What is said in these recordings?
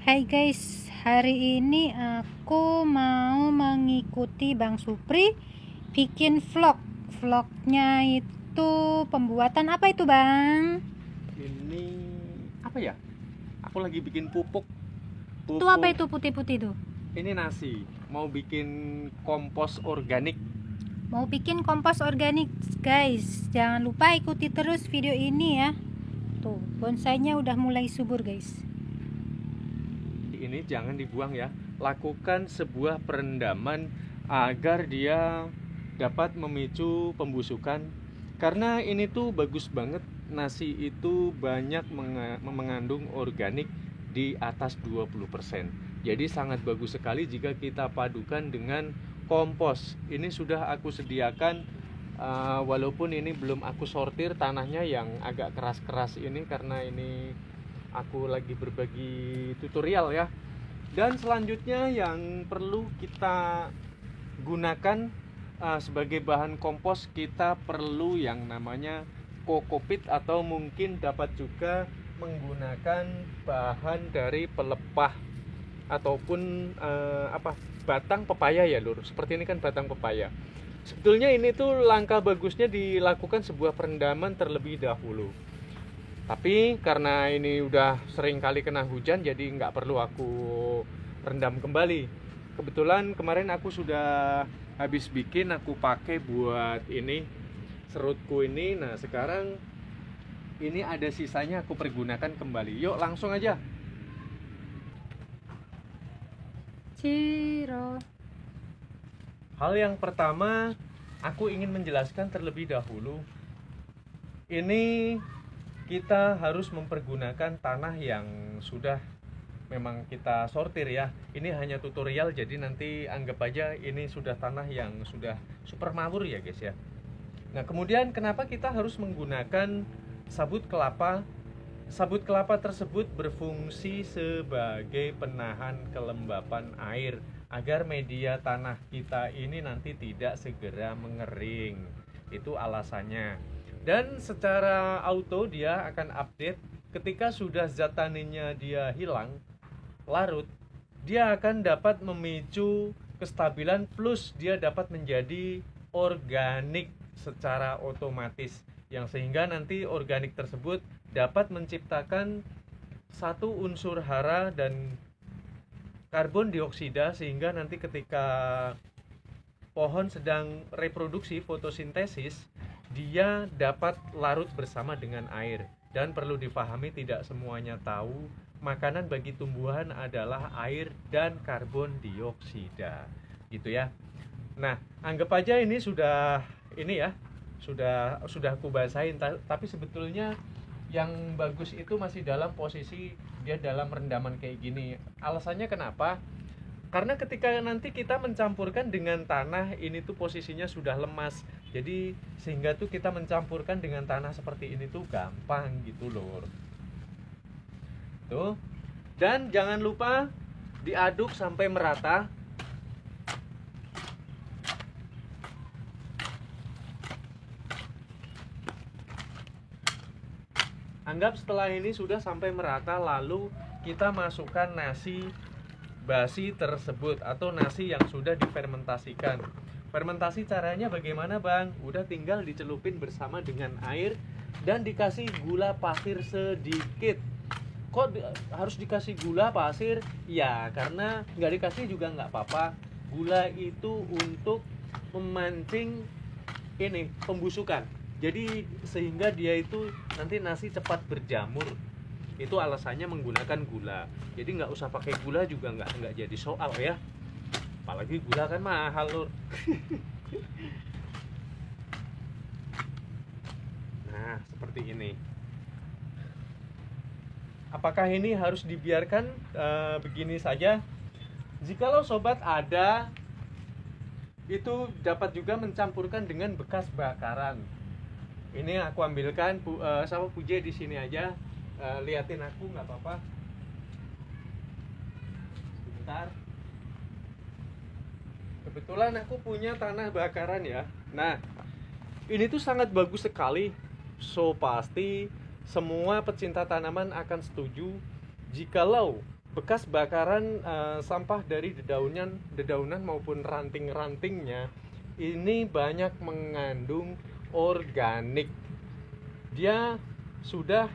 Hai guys, hari ini aku mau mengikuti Bang Supri bikin vlog. Vlognya itu pembuatan apa itu Bang? Ini apa ya? Aku lagi bikin pupuk. Itu apa itu putih-putih itu? Ini nasi. Mau bikin kompos organik. Mau bikin kompos organik guys. Jangan lupa ikuti terus video ini ya. Tuh, bonsainya udah mulai subur guys. Ini jangan dibuang ya. Lakukan sebuah perendaman agar dia dapat memicu pembusukan. Karena ini tuh bagus banget. Nasi itu banyak mengandung organik di atas 20%. Jadi sangat bagus sekali jika kita padukan dengan kompos. Ini sudah aku sediakan, walaupun ini belum aku sortir tanahnya yang agak keras-keras ini, karena ini aku lagi berbagi tutorial ya. Dan selanjutnya yang perlu kita gunakan sebagai bahan kompos, kita perlu yang namanya kokopit, atau mungkin dapat juga menggunakan bahan dari pelepah ataupun batang pepaya ya lur. Seperti ini kan batang pepaya. Sebetulnya ini tuh langkah bagusnya dilakukan sebuah perendaman terlebih dahulu. Tapi karena ini udah sering kali kena hujan, jadi nggak perlu aku rendam kembali. Kebetulan kemarin aku sudah habis bikin, aku pakai buat ini serutku ini. Nah sekarang ini ada sisanya, aku pergunakan kembali. Yuk langsung aja. Ciro. Hal yang pertama, aku ingin menjelaskan terlebih dahulu. Ini kita harus mempergunakan tanah yang sudah memang kita sortir ya. Ini hanya tutorial, jadi nanti anggap aja ini sudah tanah yang sudah super mawur ya guys ya. Nah kemudian kenapa kita harus menggunakan sabut kelapa? Sabut kelapa tersebut berfungsi sebagai penahan kelembapan air agar media tanah kita ini nanti tidak segera mengering. Itu alasannya. Dan secara auto dia akan update ketika sudah zat taninnya dia hilang, larut, dia akan dapat memicu kestabilan, plus dia dapat menjadi organik secara otomatis, yang sehingga nanti organik tersebut dapat menciptakan satu unsur hara dan karbon dioksida, sehingga nanti ketika pohon sedang reproduksi fotosintesis, dia dapat larut bersama dengan air. Dan perlu dipahami, tidak semuanya tahu makanan bagi tumbuhan adalah air dan karbon dioksida gitu ya. Nah anggap aja ini sudah aku basahin, tapi sebetulnya yang bagus itu masih dalam posisi dia dalam rendaman kayak gini. Alasannya kenapa? Karena ketika nanti kita mencampurkan dengan tanah, ini tuh posisinya sudah lemas. Jadi sehingga tuh kita mencampurkan dengan tanah seperti ini tuh gampang gitu loh. Tuh. Dan jangan lupa diaduk sampai merata. Anggap setelah ini sudah sampai merata, lalu kita masukkan nasi basi tersebut atau nasi yang sudah difermentasikan. Fermentasi caranya bagaimana bang? Udah tinggal dicelupin bersama dengan air dan dikasih gula pasir sedikit. Kok harus dikasih gula pasir? Ya karena nggak dikasih juga nggak apa-apa. Gula itu untuk memancing ini pembusukan. Jadi sehingga dia itu nanti nasi cepat berjamur. Itu alasannya menggunakan gula. Jadi nggak usah pakai gula juga nggak jadi soal ya. Apalagi gula kan mahal lur. Nah seperti ini. Apakah ini harus dibiarkan begini saja? Jikalau sobat ada, itu dapat juga mencampurkan dengan bekas bakaran. Ini aku ambilkan, sama Puje di sini aja, liatin aku nggak apa-apa. Sebentar. Kebetulan aku punya tanah bakaran ya. Nah, ini tuh sangat bagus sekali. So pasti semua pecinta tanaman akan setuju jikalau bekas bakaran sampah dari dedaunan maupun ranting-rantingnya ini banyak mengandung organik. Dia sudah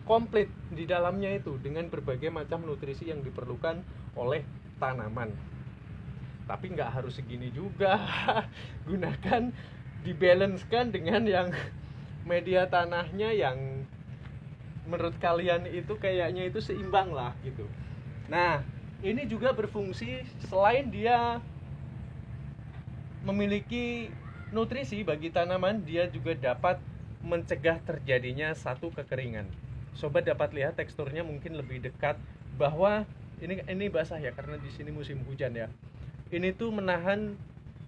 komplit di dalamnya itu dengan berbagai macam nutrisi yang diperlukan oleh tanaman. Tapi nggak harus segini juga. Gunakan, dibalancekan dengan yang media tanahnya yang menurut kalian itu kayaknya itu seimbang lah gitu. Nah, ini juga berfungsi, selain dia memiliki nutrisi bagi tanaman, dia juga dapat mencegah terjadinya satu kekeringan. Sobat dapat lihat teksturnya mungkin lebih dekat, bahwa ini basah ya karena di sini musim hujan ya. Ini tuh menahan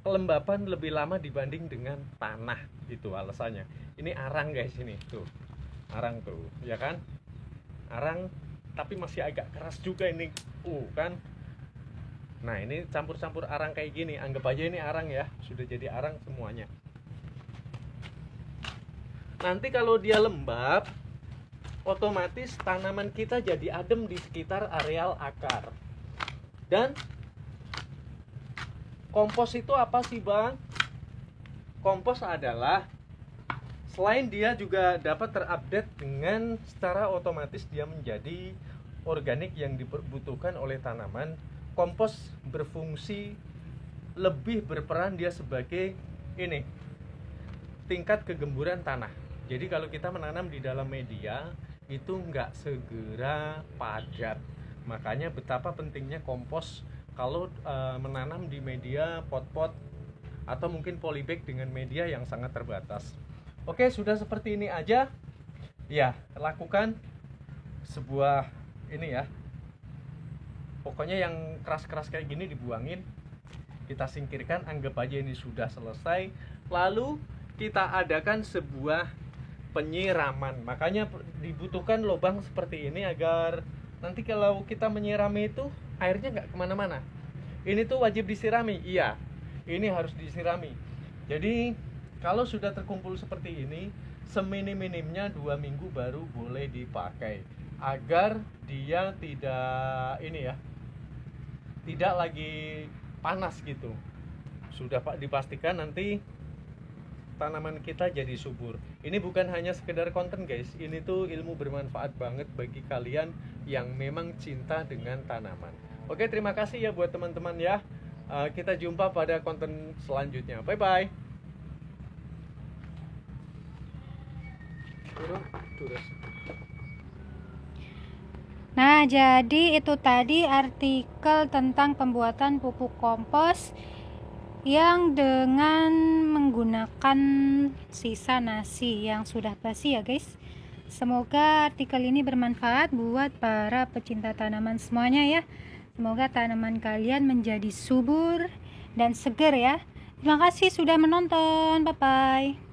kelembapan lebih lama dibanding dengan tanah, itu alasannya. Ini arang guys, ini tuh arang tuh, ya kan? Arang tapi masih agak keras juga ini, kan? Nah, ini campur-campur arang kayak gini, anggap aja ini arang ya, sudah jadi arang semuanya. Nanti kalau dia lembab, otomatis tanaman kita jadi adem di sekitar areal akar. Dan kompos itu apa sih Bang? Kompos adalah, selain dia juga dapat terupdate dengan secara otomatis dia menjadi organik yang dibutuhkan oleh tanaman, kompos berfungsi lebih berperan dia sebagai ini, tingkat kegemburan tanah. Jadi kalau kita menanam di dalam media itu nggak segera padat. Makanya betapa pentingnya kompos kalau menanam di media pot-pot atau mungkin polybag dengan media yang sangat terbatas. Oke, sudah seperti ini aja. Ya, lakukan sebuah ini ya. Pokoknya yang keras-keras kayak gini dibuangin. Kita singkirkan, anggap aja ini sudah selesai. Lalu kita adakan sebuah penyiraman. Makanya dibutuhkan lubang seperti ini agar nanti kalau kita menyirami itu airnya nggak kemana-mana. Ini tuh wajib disirami, iya. Ini harus disirami. Jadi kalau sudah terkumpul seperti ini, seminim-minimnya 2 minggu baru boleh dipakai, agar dia tidak ini ya, tidak lagi panas gitu. Sudah Pak dipastikan nanti tanaman kita jadi subur. Ini bukan hanya sekedar konten guys, ini tuh ilmu bermanfaat banget bagi kalian yang memang cinta dengan tanaman. Oke, terima kasih ya buat teman-teman ya. Kita jumpa pada konten selanjutnya. Bye bye. Nah, jadi itu tadi artikel tentang pembuatan pupuk kompos yang dengan menggunakan sisa nasi yang sudah basi ya guys. Semoga artikel ini bermanfaat buat para pecinta tanaman semuanya ya. Semoga tanaman kalian menjadi subur dan segar ya. Terima kasih sudah menonton. Bye bye.